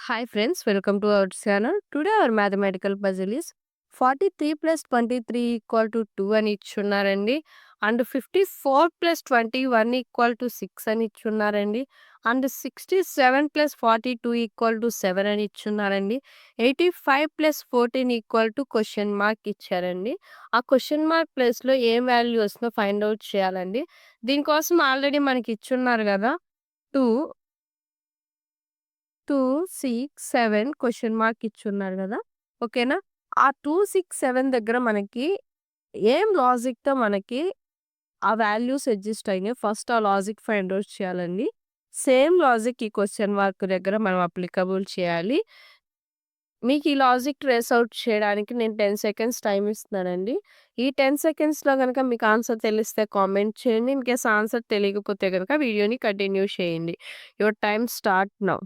Hi friends, welcome to our channel. Today our mathematical puzzle is 43 plus 23 equal to 2 అని ఇచ్చున్నారండి. And 54 plus 21 equal to 6 అని ఇచ్చున్నారండి. And 67 plus 42 equal to 7 అని ఇచ్చున్నారండి. 85 plus 14 equal to question mark ఇచ్చారండి. ఆ question mark ప్లేస్లో ఏం value వస్తుందో find out చేయాలండి. దీనికోసం ఆల్రెడీ మనకి ఇచ్చున్నారు కదా 2 2, 6, 7 క్వెషన్ మార్క్ ఇచ్చున్నారు గదా! ఓకేనా? ఆ 2, 6, 7 దగ్గర మనకి ఏం లాజిక్‌తో మనకి ఆ వాల్యూస్ అడ్జస్ట్ అయినాయో ఫస్ట్ ఆ లాజిక్ ఫైండ్ ఔట్ చేయాలండి. సేమ్ లాజిక్ ఈ క్వెషన్ మార్క్ దగ్గర మనం అప్లికబుల్ చేయాలి. మీకు ఈ లాజిక్ ట్రేస్ ఔట్ చేయడానికి నేను 10 సెకండ్స్ టైమ్ ఇస్తున్నానండి. ఈ 10 సెకండ్స్‌లో గనక మీకు ఆన్సర్ తెలిస్తే కామెంట్ చేయండి. ఇన్‌కేస్ ఆన్సర్ తెలియకపోతే గనక వీడియోని కంటిన్యూ చేయండి. Your time start now.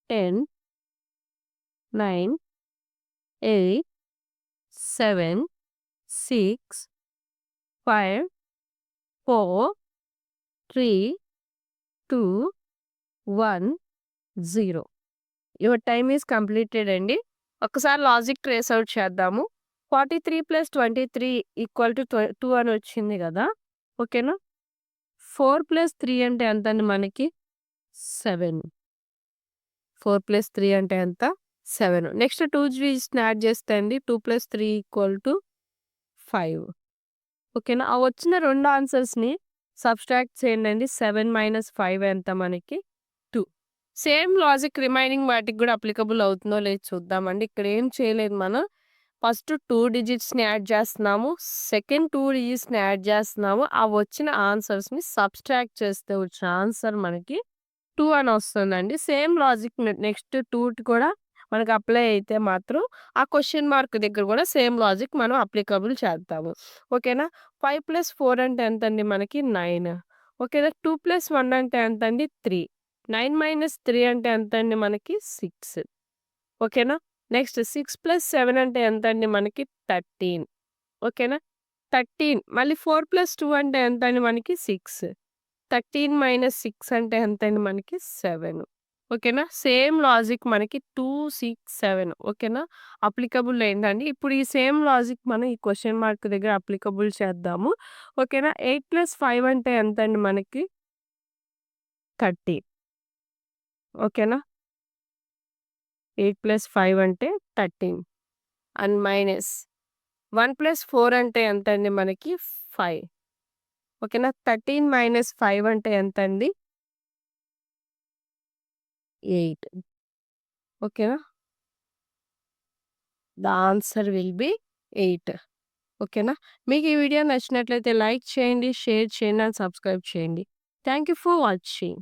10, 9, 8, 7, 6, 5, 4, 3, 2, 1, 0. Your time is completed అండి. ఒక్కసారి లాజిక్ ట్రేస్ ఔట్ చేద్దాము. 43 ప్లస్ 23 ఈక్వల్ టు 2 అని వచ్చింది కదా! ఓకేనా? 4 ప్లస్ 3 అంటే ఎంతండి మనకి? 7. 4 ప్లస్ 3 అంటే ఎంత? 7. నెక్స్ట్ 2 డిజిట్స్‌ని యాడ్ చేస్తే అండి 2 ప్లస్ 3 ఈక్వల్ టు 5. ఓకేనా? ఆ వచ్చిన 2 ఆన్సర్స్‌ని సబ్‌స్ట్రాక్ట్ చేయండండి. 7 - 5 ఎంత మనకి? 2. సేమ్ లాజిక్ రిమైనింగ్ వాటికి గూడా అప్లికబుల్ అవుతుందో లేదో చూద్దామండి. ఇక్కడ ఏం చేయలేదు మనం. ఫస్ట్ 2 డిజిట్స్‌ని యాడ్ చేస్తున్నాము. సెకండ్ 2 డిజిట్స్‌ని యాడ్ చేస్తున్నాము. ఆ వచ్చిన ఆన్సర్స్‌ని సబ్‌స్ట్రాక్ట్ చేస్తే వచ్చిన ఆన్సర్ మనకి 2 అని వస్తుందండి. సేమ్ లాజిక్ నెక్స్ట్ 2కి కూడా మనకు అప్లై అయితే మాత్రం ఆ క్వెషన్ మార్క్ దగ్గర కూడా సేమ్ లాజిక్ మనం అప్లికబుల్ చేద్దాము. ఓకేనా? 5 + 4 అంటే ఎంతండి మనకి? 9. ఓకేనా? 2 + 1 అంటే ఎంతండి? 3. 9 - 3 అంటే ఎంతండి మనకి? 6. ఓకేనా? నెక్స్ట్ 6 + 7 అంటే ఎంతండి మనకి? 13. ఓకేనా? 13 మళ్ళీ 4 + 2 అంటే ఎంతండి మనకి? 6. 13 - 6 అంటే ఎంతండి మనకి? 7. ఓకేనా? సేమ్ లాజిక్ మనకి 2, 6, 7 ఓకేనా? అప్లికబుల్ అయిందండి. ఇప్పుడు ఈ సేమ్ లాజిక్ మనం ఈ క్వెషన్ మార్క్ దగ్గర అప్లికబుల్ చేద్దాము. ఓకేనా? 8 + 5 అంటే ఎంతండి మనకి? 30. ఓకేనా? 8 + 5 అంటే 13 అండ్ మైనస్ 1 + 4 అంటే ఎంతండి మనకి? 5. ఓకేనా? 13 - 5 అంటే ఎంతండి? 8. ఓకేనా? The answer will be 8. ఓకేనా? మీకు ఈ వీడియో నచ్చినట్లయితే లైక్ చేయండి, షేర్ చేయండి అండ్ సబ్స్క్రైబ్ చేయండి. Thank you for watching.